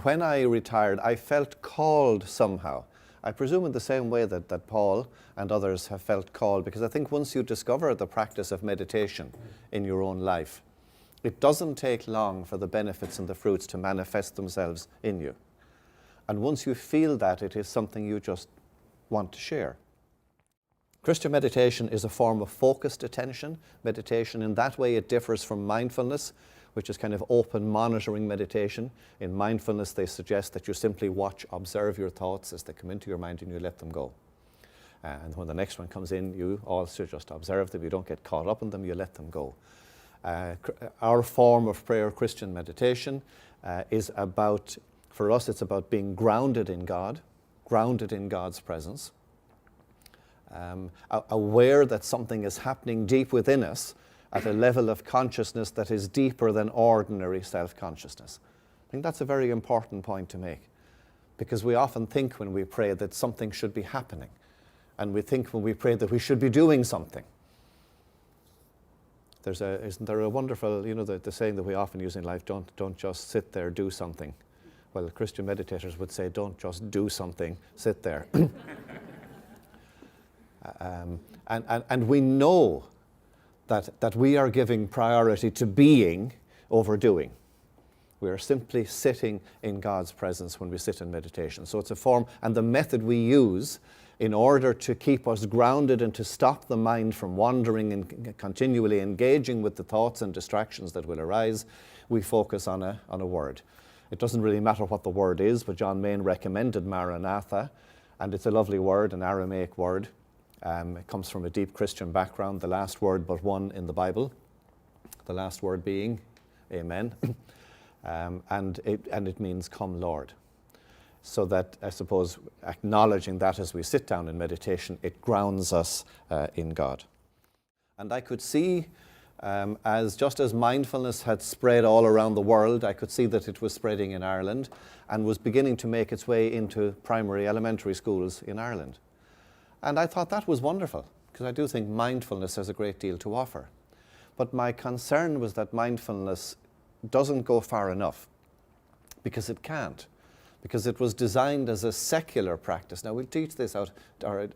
when I retired, I felt called somehow. I presume in the same way that Paul and others have felt called, because I think once you discover the practice of meditation in your own life, it doesn't take long for the benefits and the fruits to manifest themselves in you. And once you feel that, it is something you just want to share. Christian meditation is a form of focused attention meditation. In that way, it differs from mindfulness, which is kind of open monitoring meditation. In mindfulness, they suggest that you simply observe your thoughts as they come into your mind and you let them go. And when the next one comes in, you also just observe them. You don't get caught up in them, you let them go. Our form of prayer, Christian meditation, is about, for us, it's about being grounded in God, grounded in God's presence, aware that something is happening deep within us at a level of consciousness that is deeper than ordinary self-consciousness. I think that's a very important point to make, because we often think when we pray that something should be happening, and we think when we pray that we should be doing something. Isn't there a wonderful, the saying that we often use in life, don't just sit there, do something. Well, Christian meditators would say, don't just do something, sit there. And we know that we are giving priority to being over doing. We are simply sitting in God's presence when we sit in meditation. So it's a form, and the method we use in order to keep us grounded and to stop the mind from wandering and continually engaging with the thoughts and distractions that will arise, we focus on a word. It doesn't really matter what the word is, but John Main recommended Maranatha, and it's a lovely word, an Aramaic word. It comes from a deep Christian background, the last word but one in the Bible, the last word being Amen, and it means come Lord. So that, I suppose, acknowledging that as we sit down in meditation, it grounds us in God. And I could see, just as mindfulness had spread all around the world, I could see that it was spreading in Ireland and was beginning to make its way into primary elementary schools in Ireland. And I thought that was wonderful, because I do think mindfulness has a great deal to offer. But my concern was that mindfulness doesn't go far enough, because it can't. Because it was designed as a secular practice. Now, we'll teach this out, or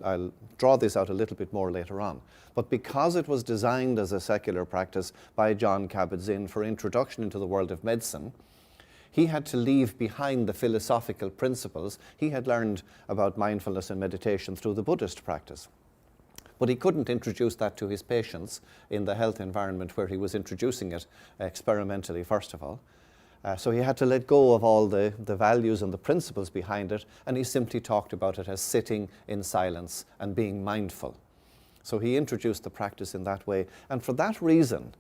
I'll draw this out a little bit more later on. But because it was designed as a secular practice by John Kabat-Zinn for introduction into the world of medicine, he had to leave behind the philosophical principles. He had learned about mindfulness and meditation through the Buddhist practice. But he couldn't introduce that to his patients in the health environment where he was introducing it experimentally, first of all. So he had to let go of all the values and the principles behind it, and he simply talked about it as sitting in silence and being mindful. So he introduced the practice in that way, and for that reason,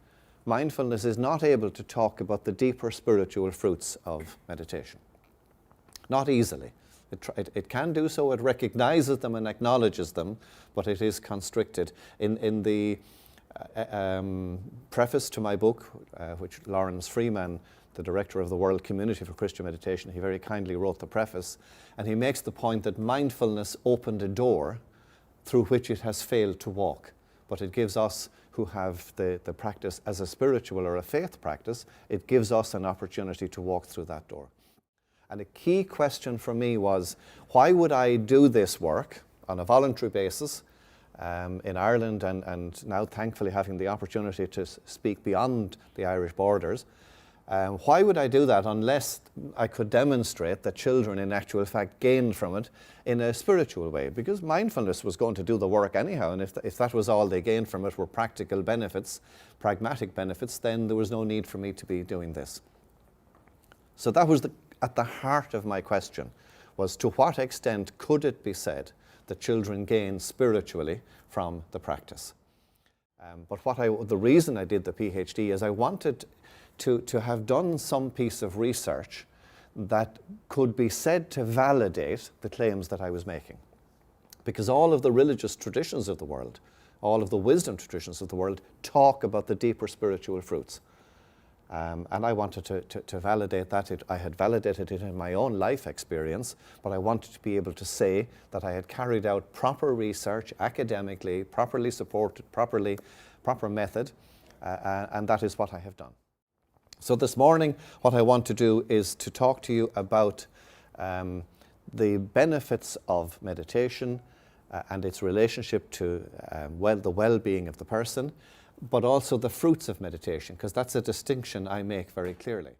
mindfulness is not able to talk about the deeper spiritual fruits of meditation. Not easily. It can do so, it recognizes them and acknowledges them, but it is constricted. In the preface to my book, which Lawrence Freeman, the director of the World Community for Christian Meditation, he very kindly wrote the preface, and he makes the point that mindfulness opened a door through which it has failed to walk. But it gives us, who have the practice as a spiritual or a faith practice, it gives us an opportunity to walk through that door. And a key question for me was, why would I do this work on a voluntary basis in Ireland, and now thankfully having the opportunity to speak beyond the Irish borders? Why would I do that unless I could demonstrate that children in actual fact gained from it in a spiritual way? Because mindfulness was going to do the work anyhow, and if that was all they gained from it were practical benefits, pragmatic benefits, then there was no need for me to be doing this. So that was at the heart of my question, was to what extent could it be said that children gain spiritually from the practice? But the reason I did the PhD is I wanted to have done some piece of research that could be said to validate the claims that I was making. Because all of the religious traditions of the world, all of the wisdom traditions of the world talk about the deeper spiritual fruits. And I wanted to validate that. I had validated it in my own life experience, but I wanted to be able to say that I had carried out proper research, academically, properly supported, proper method, and that is what I have done. So this morning, what I want to do is to talk to you about the benefits of meditation and its relationship to the well-being of the person, but also the fruits of meditation, because that's a distinction I make very clearly.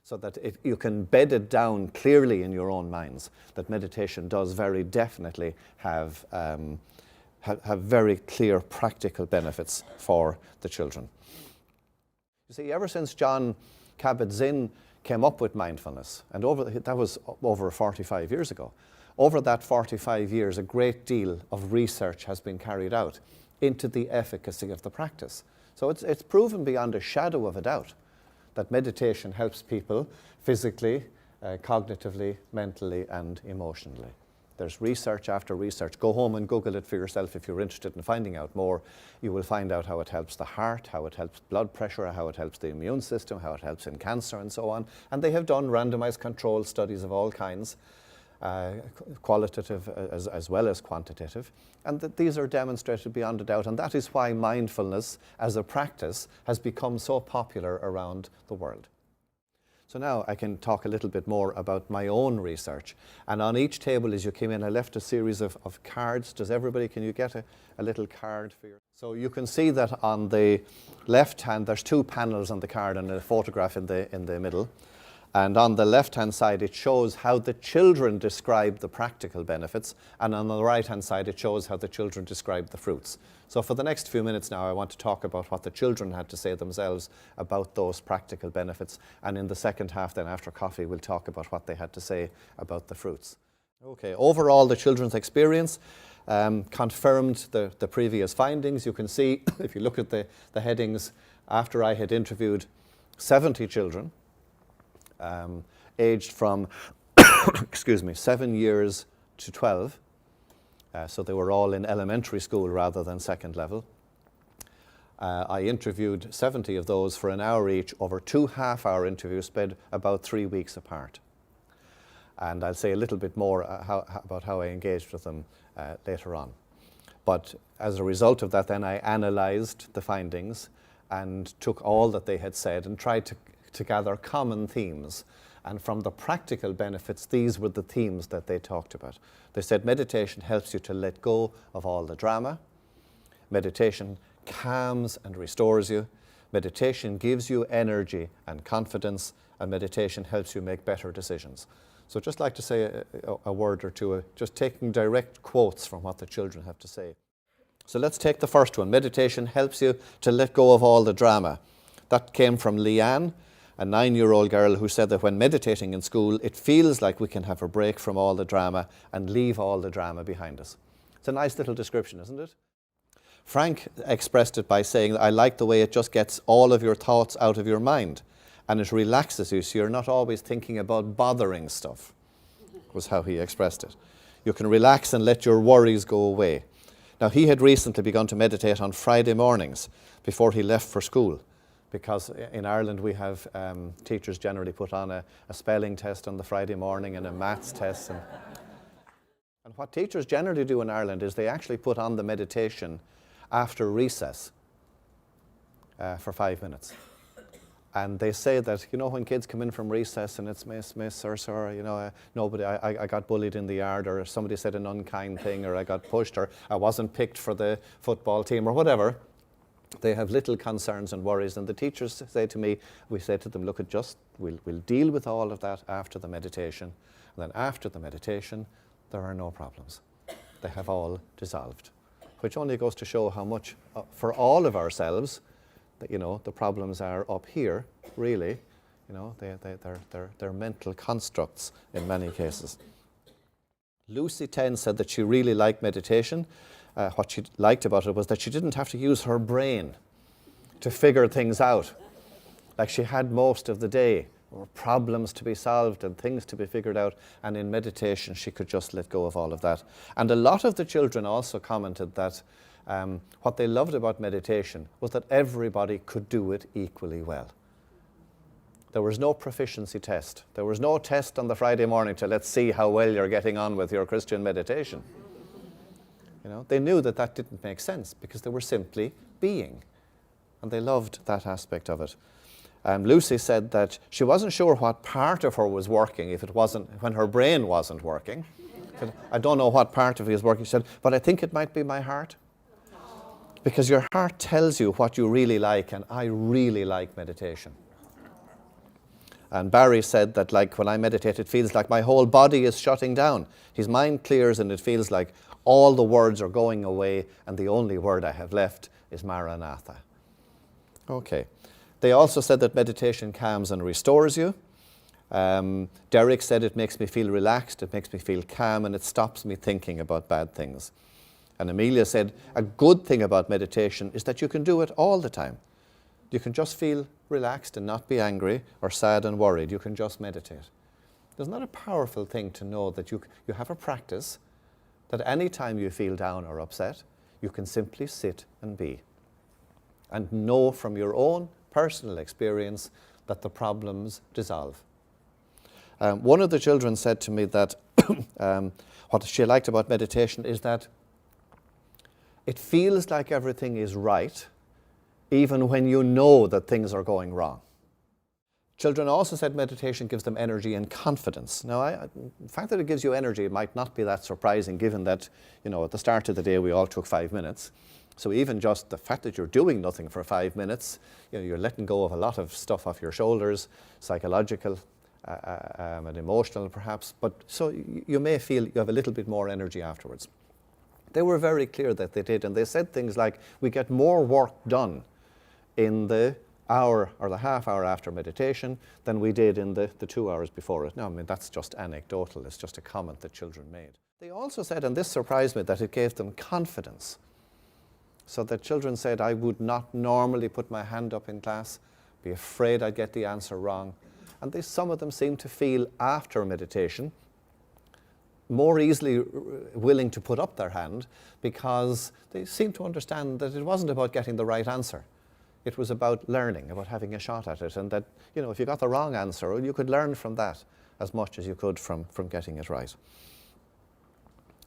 So that if you can bed it down clearly in your own minds, that meditation does very definitely have very clear practical benefits for the children. You see, ever since John Kabat-Zinn came up with mindfulness, and that was over 45 years ago, over that 45 years, a great deal of research has been carried out into the efficacy of the practice. So it's proven beyond a shadow of a doubt that meditation helps people physically, cognitively, mentally, and emotionally. There's research after research. Go home and Google it for yourself if you're interested in finding out more. You will find out how it helps the heart, how it helps blood pressure, how it helps the immune system, how it helps in cancer, and so on. And they have done randomized controlled studies of all kinds, qualitative as well as quantitative, and that these are demonstrated beyond a doubt, and that is why mindfulness as a practice has become so popular around the world. So now I can talk a little bit more about my own research, and on each table as you came in I left a series of cards. Can you get a little card for you? So you can see that on the left hand there's two panels on the card and a photograph in the middle. And on the left-hand side, it shows how the children describe the practical benefits. And on the right-hand side, it shows how the children describe the fruits. So for the next few minutes now, I want to talk about what the children had to say themselves about those practical benefits. And in the second half, then after coffee, we'll talk about what they had to say about the fruits. Okay, overall, the children's experience confirmed the previous findings. You can see, if you look at the headings, after I had interviewed 70 children, aged from 7 years to 12, so they were all in elementary school rather than second level. I interviewed 70 of those for an hour each over 2 half-hour interviews spread about 3 weeks apart. And I'll say a little bit more about how I engaged with them later on. But as a result of that, then I analysed the findings and took all that they had said and tried to gather common themes. And from the practical benefits, these were the themes that they talked about. They said meditation helps you to let go of all the drama. Meditation calms and restores you. Meditation gives you energy and confidence, and meditation helps you make better decisions. So just like to say a word or two, just taking direct quotes from what the children have to say. So let's take the first one. Meditation helps you to let go of all the drama. That came from Leanne, a 9-year-old girl who said that when meditating in school, it feels like we can have a break from all the drama and leave all the drama behind us. It's a nice little description, isn't it? Frank expressed it by saying, I like the way it just gets all of your thoughts out of your mind and it relaxes you so you're not always thinking about bothering stuff, was how he expressed it. You can relax and let your worries go away. Now, he had recently begun to meditate on Friday mornings before he left for school, because in Ireland we have teachers generally put on a spelling test on the Friday morning and a maths test. And what teachers generally do in Ireland is they actually put on the meditation after recess for 5 minutes. And they say that, you know, when kids come in from recess and it's miss, or sir, you know, I got bullied in the yard, or somebody said an unkind thing, or I got pushed, or I wasn't picked for the football team, or whatever. They have little concerns and worries, and the teachers say to me, we say to them, look, we'll deal with all of that after the meditation. And then after the meditation, there are no problems. They have all dissolved, which only goes to show how much, for all of ourselves, that, you know, the problems are up here, really. You know, they're mental constructs in many cases. Lucy 10 said that she really liked meditation. What she liked about it was that she didn't have to use her brain to figure things out. Like she had most of the day, or problems to be solved and things to be figured out, and in meditation she could just let go of all of that. And a lot of the children also commented that what they loved about meditation was that everybody could do it equally well. There was no proficiency test. There was no test on the Friday morning to let's see how well you're getting on with your Christian meditation. You know, they knew that that didn't make sense because they were simply being, and they loved that aspect of it. Lucy said that she wasn't sure what part of her was working if it wasn't, when her brain wasn't working. She said, I don't know what part of it is working. She said, but I think it might be my heart. Because your heart tells you what you really like, and I really like meditation. And Barry said that, like, when I meditate, it feels like my whole body is shutting down. His mind clears and it feels like all the words are going away and the only word I have left is Maranatha. Okay. They also said that meditation calms and restores you. Derek said it makes me feel relaxed, it makes me feel calm, and it stops me thinking about bad things. And Amelia said a good thing about meditation is that you can do it all the time. You can just feel relaxed and not be angry or sad and worried. You can just meditate. Isn't that a powerful thing to know that you have a practice that any time you feel down or upset, you can simply sit and be and know from your own personal experience that the problems dissolve. One of the children said to me that what she liked about meditation is that it feels like everything is right even when you know that things are going wrong. Children also said meditation gives them energy and confidence. Now, the fact that it gives you energy might not be that surprising, given that, at the start of the day we all took 5 minutes. So even just the fact that you're doing nothing for 5 minutes, you're letting go of a lot of stuff off your shoulders, psychological and emotional perhaps, but so you may feel you have a little bit more energy afterwards. They were very clear that they did, and they said things like, we get more work done in the hour or the half hour after meditation than we did in the 2 hours before it. Now, I mean, that's just anecdotal. It's just a comment that children made. They also said, and this surprised me, that it gave them confidence. So that children said, I would not normally put my hand up in class, be afraid I'd get the answer wrong. And some of them seemed to feel after meditation more easily willing to put up their hand because they seemed to understand that it wasn't about getting the right answer. It was about learning, about having a shot at it, and that, if you got the wrong answer, you could learn from that as much as you could from getting it right.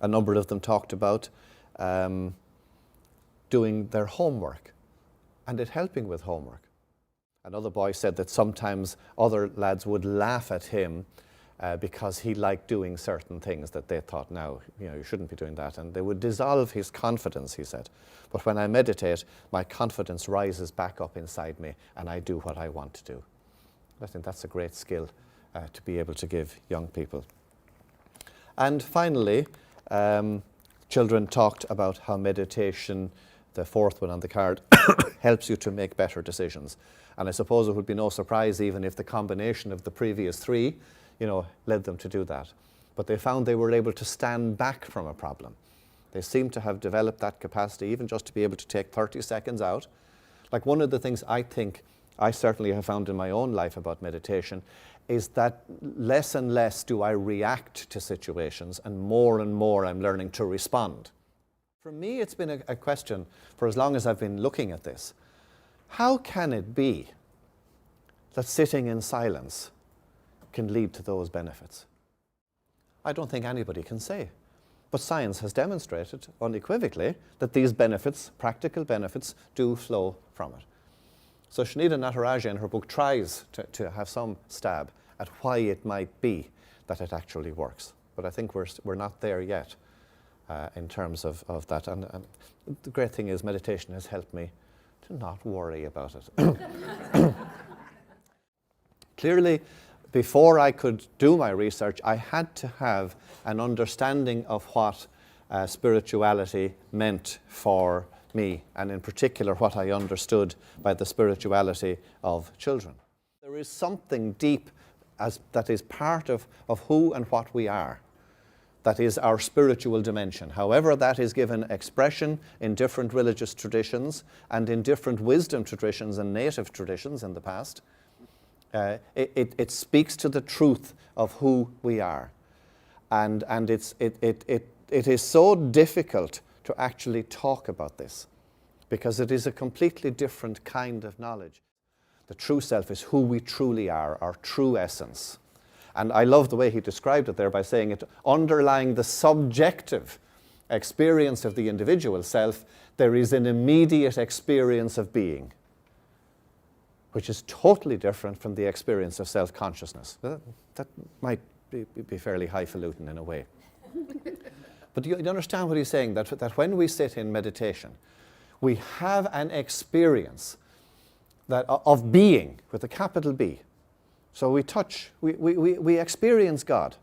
A number of them talked about doing their homework and it helping with homework. Another boy said that sometimes other lads would laugh at him because he liked doing certain things that they thought, now, you shouldn't be doing that. And they would dissolve his confidence, he said. But when I meditate, my confidence rises back up inside me and I do what I want to do. I think that's a great skill to be able to give young people. And finally, children talked about how meditation, the fourth one on the card, helps you to make better decisions. And I suppose it would be no surprise even if the combination of the previous three led them to do that. But they found they were able to stand back from a problem. They seem to have developed that capacity, even just to be able to take 30 seconds out. Like, one of the things I think I certainly have found in my own life about meditation is that less and less do I react to situations and more I'm learning to respond. For me, it's been a question for as long as I've been looking at this. How can it be that sitting in silence can lead to those benefits? I don't think anybody can say. But science has demonstrated unequivocally that these benefits, practical benefits, do flow from it. So Shanita Nataraja in her book tries to have some stab at why it might be that it actually works. But I think we're not there yet in terms of that. And the great thing is meditation has helped me to not worry about it. Clearly, before I could do my research, I had to have an understanding of what spirituality meant for me, and in particular what I understood by the spirituality of children. There is something deep that is part of who and what we are. That is our spiritual dimension. However that is given expression in different religious traditions and in different wisdom traditions and native traditions in the past, it speaks to the truth of who we are. And it is so difficult to actually talk about this because it is a completely different kind of knowledge. The true self is who we truly are, our true essence. And I love the way he described it there by saying it, underlying the subjective experience of the individual self, there is an immediate experience of being. which is totally different from the experience of self-consciousness. That might be fairly highfalutin in a way. But you understand what he's saying, that when we sit in meditation, we have an experience of being, with a capital B. So we experience God.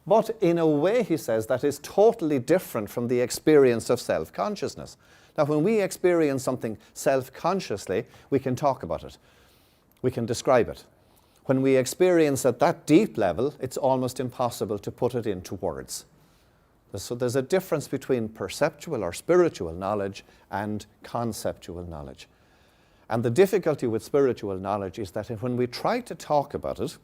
But in a way, he says, that is totally different from the experience of self-consciousness. Now, when we experience something self-consciously, we can talk about it. We can describe it. When we experience at that deep level, it's almost impossible to put it into words. So there's a difference between perceptual or spiritual knowledge and conceptual knowledge. And the difficulty with spiritual knowledge is that when we try to talk about it,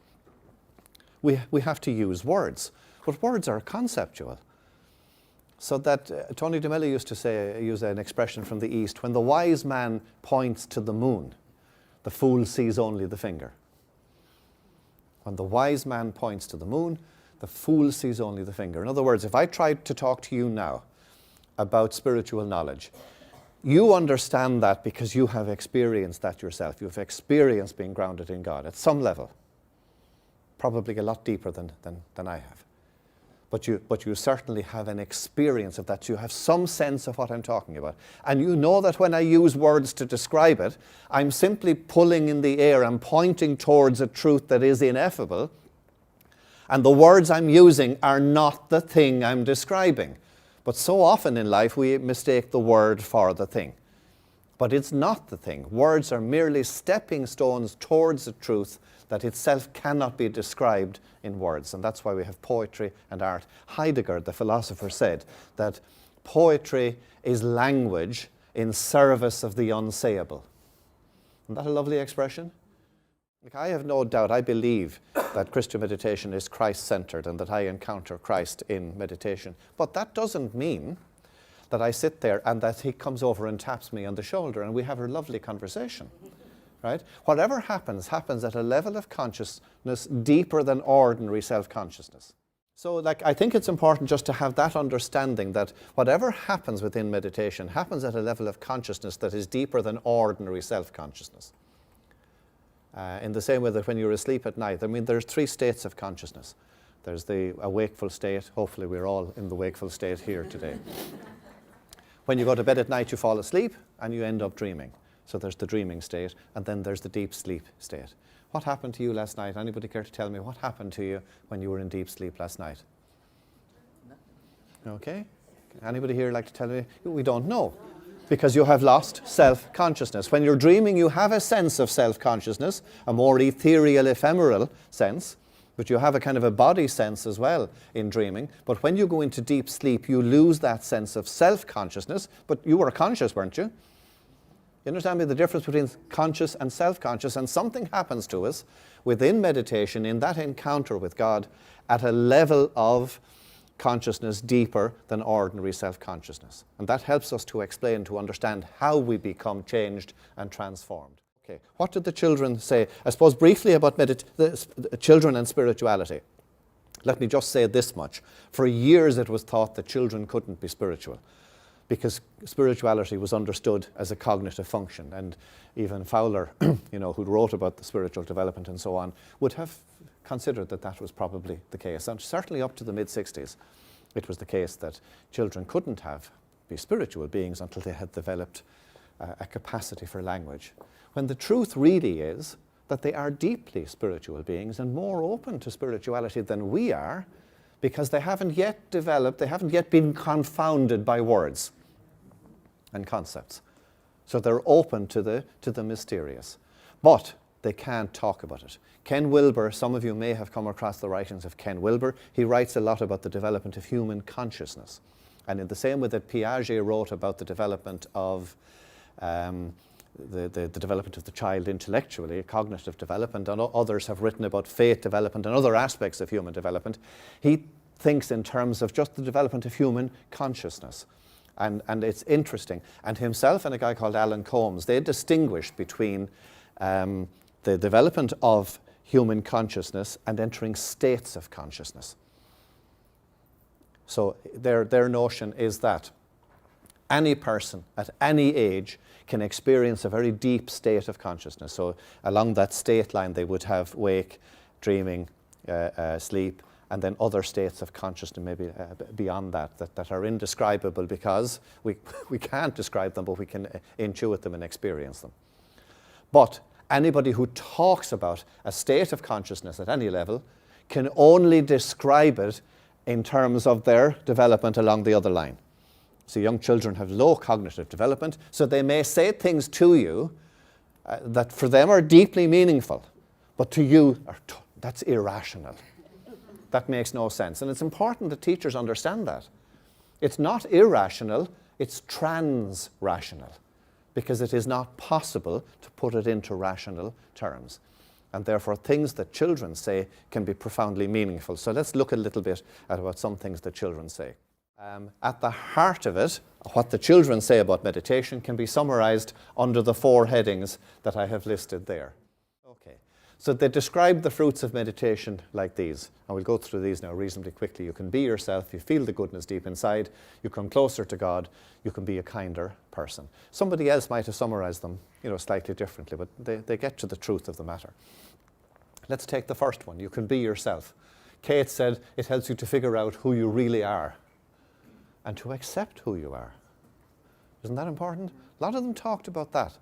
we have to use words. But words are conceptual. So that Tony DeMello used to use an expression from the East, when the wise man points to the moon, the fool sees only the finger. When the wise man points to the moon, the fool sees only the finger. In other words, if I tried to talk to you now about spiritual knowledge, you understand that because you have experienced that yourself. You've experienced being grounded in God at some level, probably a lot deeper than I have. But you certainly have an experience of that. You have some sense of what I'm talking about. And you know that when I use words to describe it, I'm simply pulling in the air and pointing towards a truth that is ineffable. And the words I'm using are not the thing I'm describing. But so often in life we mistake the word for the thing. But it's not the thing. Words are merely stepping stones towards a truth that itself cannot be described in words. And that's why we have poetry and art. Heidegger, the philosopher, said that poetry is language in service of the unsayable. Isn't that a lovely expression? I have no doubt, I believe that Christian meditation is Christ-centered and that I encounter Christ in meditation. But that doesn't mean that I sit there and that he comes over and taps me on the shoulder and we have a lovely conversation. Right? Whatever happens at a level of consciousness deeper than ordinary self-consciousness. So I think it's important just to have that understanding that whatever happens within meditation happens at a level of consciousness that is deeper than ordinary self-consciousness. In the same way that when you're asleep at night, there's 3 states of consciousness. There's a wakeful state. Hopefully we're all in the wakeful state here today. When you go to bed at night, you fall asleep and you end up dreaming. So there's the dreaming state, and then there's the deep sleep state. What happened to you last night? Anybody care to tell me what happened to you when you were in deep sleep last night? Okay. Anybody here like to tell me? We don't know, because you have lost self-consciousness. When you're dreaming, you have a sense of self-consciousness, a more ethereal, ephemeral sense, but you have a kind of a body sense as well in dreaming. But when you go into deep sleep, you lose that sense of self-consciousness, but you were conscious, weren't you? You understand me? The difference between conscious and self-conscious, and something happens to us within meditation in that encounter with God at a level of consciousness deeper than ordinary self-consciousness. And that helps us to explain, to understand how we become changed and transformed. Okay, what did the children say? I suppose briefly about the children and spirituality. Let me just say this much. For years it was thought that children couldn't be spiritual, because spirituality was understood as a cognitive function. And even Fowler, who wrote about the spiritual development and so on, would have considered that was probably the case. And certainly up to the mid-60s, it was the case that children couldn't be spiritual beings until they had developed a capacity for language. When the truth really is that they are deeply spiritual beings and more open to spirituality than we are, because they haven't yet developed, they haven't yet been confounded by words and concepts. So they're open to the mysterious. But they can't talk about it. Ken Wilber, some of you may have come across the writings of Ken Wilber. He writes a lot about the development of human consciousness. And in the same way that Piaget wrote about the development of the development of the child intellectually, cognitive development, and others have written about faith development and other aspects of human development, he thinks in terms of just the development of human consciousness. And it's interesting. And himself and a guy called Alan Combs, they distinguish between the development of human consciousness and entering states of consciousness. So their notion is that any person at any age can experience a very deep state of consciousness. So along that state line, they would have wake, dreaming, sleep, and then other states of consciousness maybe beyond that are indescribable because we can't describe them, but we can intuit them and experience them. But anybody who talks about a state of consciousness at any level can only describe it in terms of their development along the other line. So young children have low cognitive development, so they may say things to you that for them are deeply meaningful, but to you, that's irrational. That makes no sense. And it's important that teachers understand that. It's not irrational, it's trans-rational, because it is not possible to put it into rational terms. And therefore, things that children say can be profoundly meaningful. So let's look a little bit at what some things that children say. At the heart of it, what the children say about meditation can be summarized under the 4 headings that I have listed there. Okay, so they describe the fruits of meditation like these. And we'll go through these now reasonably quickly. You can be yourself, you feel the goodness deep inside, you come closer to God, you can be a kinder person. Somebody else might have summarized them, slightly differently, but they get to the truth of the matter. Let's take the first one. You can be yourself. Kate said it helps you to figure out who you really are and to accept who you are. Isn't that important? A lot of them talked about that,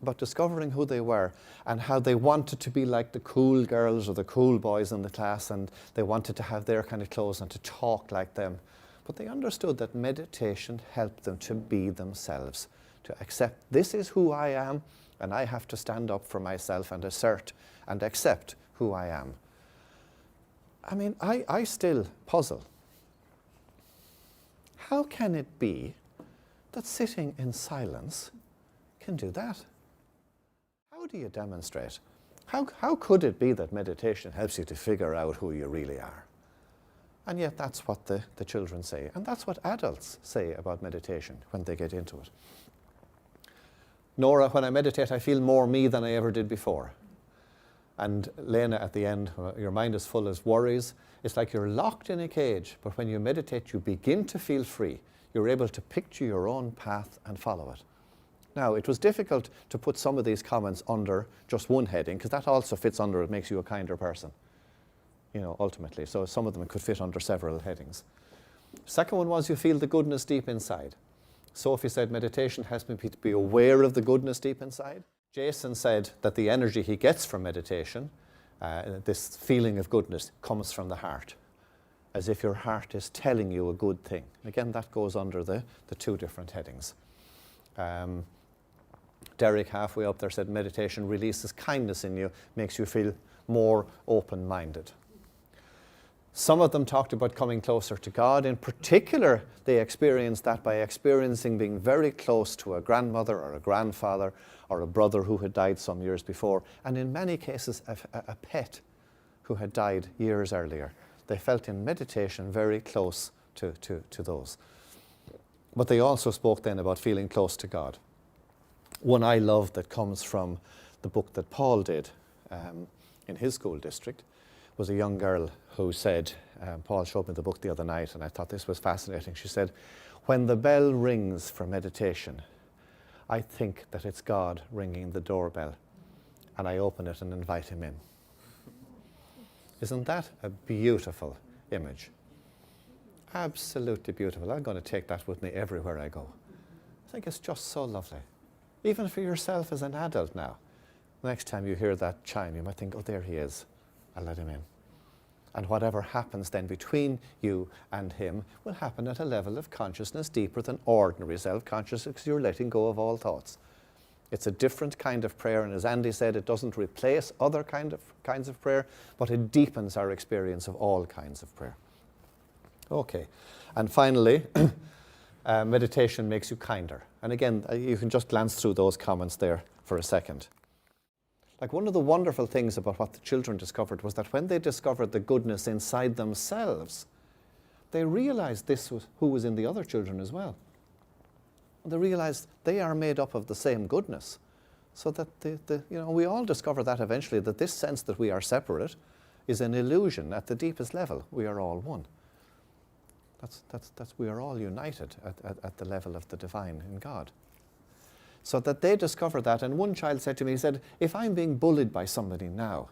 about discovering who they were and how they wanted to be like the cool girls or the cool boys in the class, and they wanted to have their kind of clothes and to talk like them. But they understood that meditation helped them to be themselves, to accept this is who I am, and I have to stand up for myself and assert and accept who I am. I mean, I still puzzle. How can it be that sitting in silence can do that? How do you demonstrate? How could it be that meditation helps you to figure out who you really are? And yet that's what the children say. And that's what adults say about meditation when they get into it. Nora, when I meditate, I feel more me than I ever did before. And Lena, at the end, your mind is full of worries. It's like you're locked in a cage, but when you meditate, you begin to feel free. You're able to picture your own path and follow it. Now, it was difficult to put some of these comments under just one heading, because that also fits under it makes you a kinder person, ultimately. So some of them could fit under several headings. Second one was you feel the goodness deep inside. Sophie said meditation helps me to be aware of the goodness deep inside. Jason said that the energy he gets from meditation, this feeling of goodness, comes from the heart, as if your heart is telling you a good thing. Again, that goes under the 2 different headings. Derek, halfway up there, said meditation releases kindness in you, makes you feel more open-minded. Some of them talked about coming closer to God. In particular, they experienced that by experiencing being very close to a grandmother or a grandfather or a brother who had died some years before, and in many cases a pet who had died years earlier. They felt in meditation very close to those. But they also spoke then about feeling close to God. One I love that comes from the book that Paul did in his school district was a young girl who said, Paul showed me the book the other night and I thought this was fascinating. She said, when the bell rings for meditation, I think that it's God ringing the doorbell, and I open it and invite him in. Isn't that a beautiful image? Absolutely beautiful. I'm going to take that with me everywhere I go. I think it's just so lovely. Even for yourself as an adult now. Next time you hear that chime, you might think, oh, there he is. I'll let him in. And whatever happens then between you and him will happen at a level of consciousness deeper than ordinary self-consciousness, because you're letting go of all thoughts. It's a different kind of prayer, and as Andy said, it doesn't replace other kinds of prayer, but it deepens our experience of all kinds of prayer. Okay, and finally, meditation makes you kinder. And again, you can just glance through those comments there for a second. Like, one of the wonderful things about what the children discovered was that when they discovered the goodness inside themselves, they realized this was who was in the other children as well. They realized they are made up of the same goodness. So that we all discover that eventually, that this sense that we are separate is an illusion at the deepest level. We are all one. We are all united at the level of the divine in God. So that they discover that, and one child said to me, he said, if I'm being bullied by somebody now,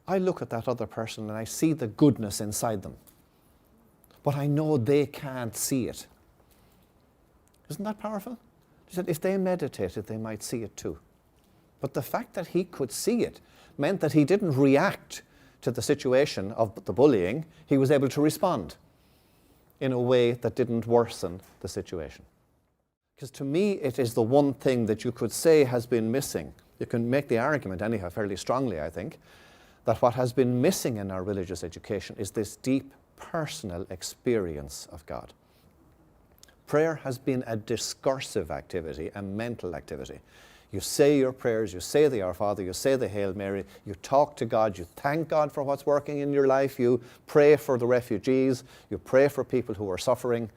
I look at that other person and I see the goodness inside them. But I know they can't see it. Isn't that powerful? He said if they meditated, they might see it too. But the fact that he could see it meant that he didn't react to the situation of the bullying. He was able to respond in a way that didn't worsen the situation. Because to me, it is the one thing that you could say has been missing. You can make the argument anyhow fairly strongly, I think, that what has been missing in our religious education is this deep personal experience of God. Prayer has been a discursive activity, a mental activity. You say your prayers, you say the Our Father, you say the Hail Mary, you talk to God, you thank God for what's working in your life, you pray for the refugees, you pray for people who are suffering,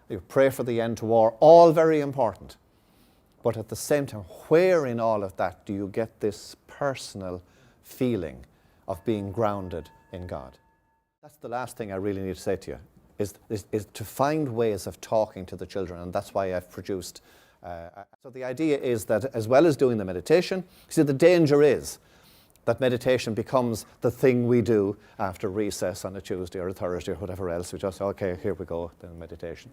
you pray for the end to war, all very important. But at the same time, where in all of that do you get this personal feeling of being grounded in God? That's the last thing I really need to say to you, is to find ways of talking to the children, and that's why I've produced. So the idea is that as well as doing the meditation, see, the danger is that meditation becomes the thing we do after recess on a Tuesday or a Thursday or whatever else. We just, okay, here we go, then meditation.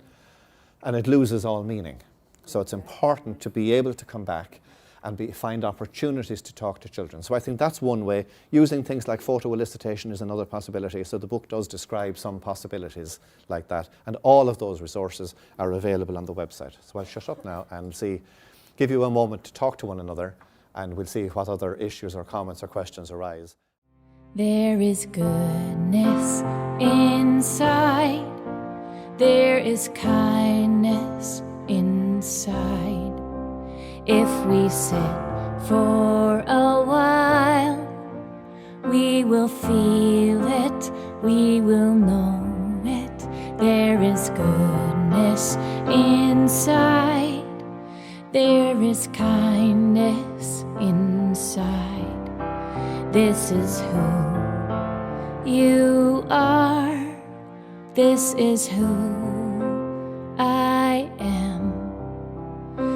And it loses all meaning. So it's important to be able to come back and find opportunities to talk to children. So I think that's one way. Using things like photo elicitation is another possibility. So the book does describe some possibilities like that. And all of those resources are available on the website. So I'll shut up now and give you a moment to talk to one another, and we'll see what other issues or comments or questions arise. There is goodness inside. There is kindness inside. If we sit for a while, we will feel it, we will know it. There is goodness inside. There is kindness inside. This is who you are. This is who I am.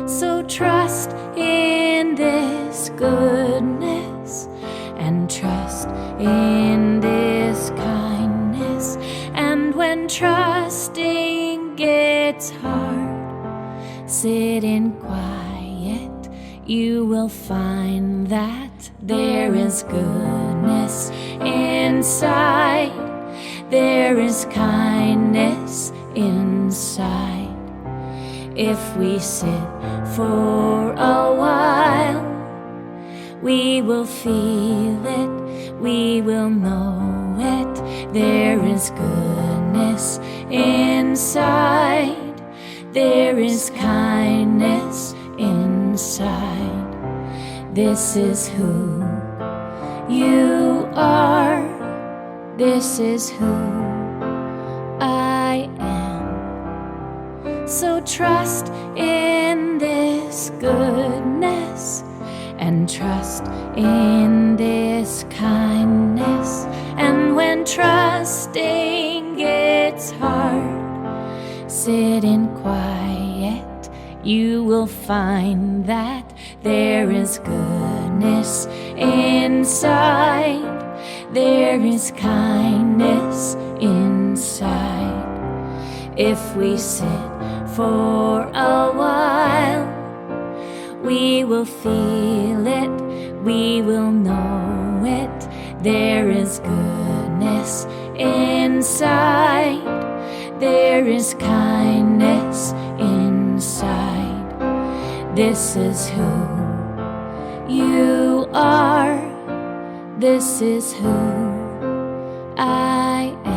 So trust in this goodness, and trust in this kindness. And when trusting gets hard, sit in quiet. You will find that there is goodness inside. There is kindness inside. If we sit for a while, we will feel it, we will know it. There is goodness inside. There is kindness inside. This is who you are. This is who I am. So trust in this goodness, and trust in this kindness. And when trusting gets hard, sit in quiet. You will find that there is goodness inside. There is kindness inside. If we sit for a while, we will feel it, we will know it. There is goodness inside. There is kindness inside. This is who you are. This is who I am.